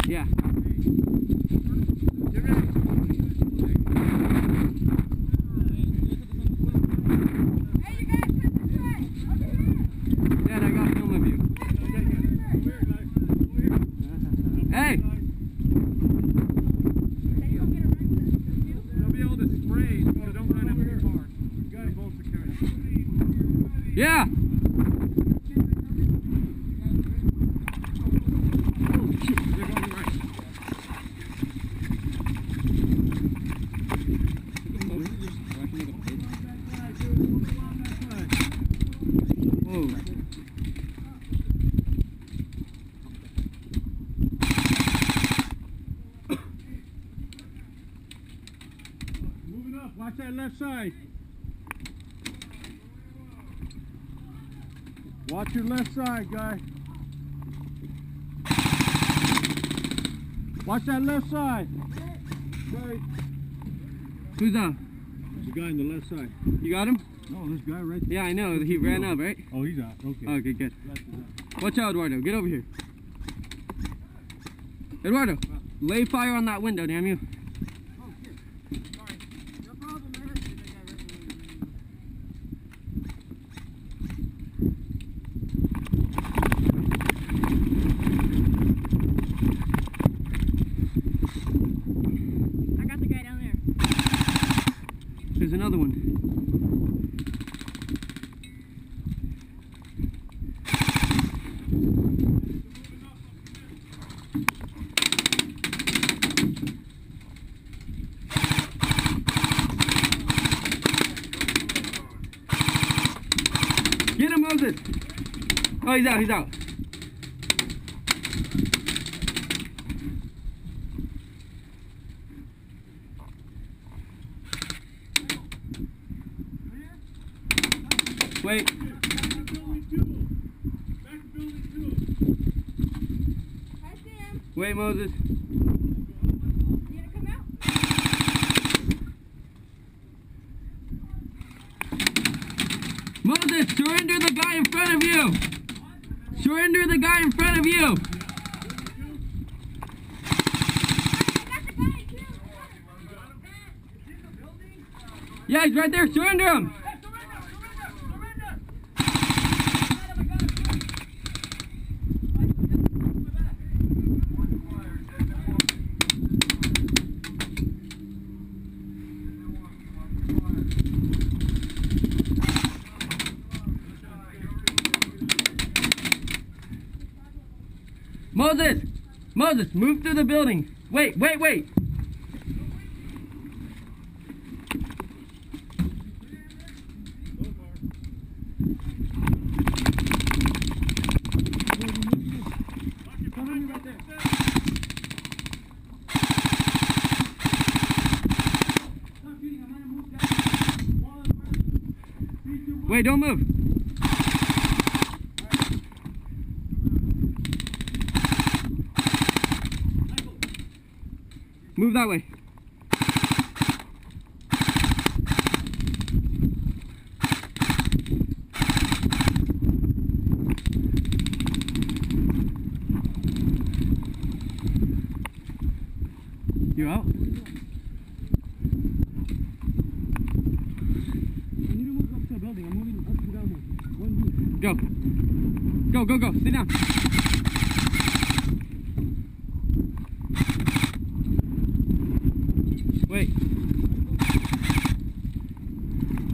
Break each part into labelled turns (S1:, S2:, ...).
S1: Yeah.
S2: Get ready.
S3: Hey, you guys, put this way. Over here.
S1: Dad, I got film of you. Hey!
S2: They'll be able to spray, so don't line up your car. You got it both security.
S1: Yeah!
S2: They're going right.
S1: Whoa.
S2: Moving up, watch that left side. Watch your left side, guy. Watch that left side. Sorry.
S1: Who's that?
S2: There's a guy on the left side.
S1: You got him?
S2: No, this guy right there.
S1: Yeah, I know. He ran up, right?
S2: Oh, he's out. Okay.
S1: Okay, good.
S2: Left is out.
S1: Watch out, Eduardo. Get over here. Eduardo, lay fire on that window, damn you.
S2: Oh, shit. Sorry. No problem, man.
S3: I got the guy down there.
S1: There's another one. Get him, Moses! Oh, he's out, he's out. Wait.
S2: Back to building two. Back to building two.
S3: I see him.
S1: Wait, Moses.
S3: You gonna come out?
S1: Moses, surrender the guy in front of you! Surrender the guy in front of you!
S3: I got the guy too.
S1: Yeah, he's right there. Surrender him! Moses! Moses, move through the building. Wait, wait, wait. Wait, don't move. Move that way. You out? Go. Go, go, go. Sit down. Wait.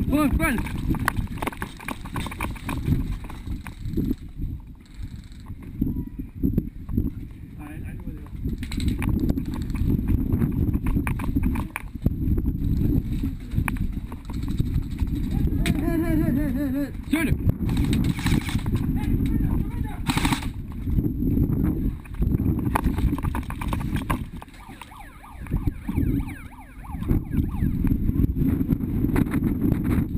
S1: Go in front.
S2: Alright, I know where they are.
S1: Hit. Shoot him.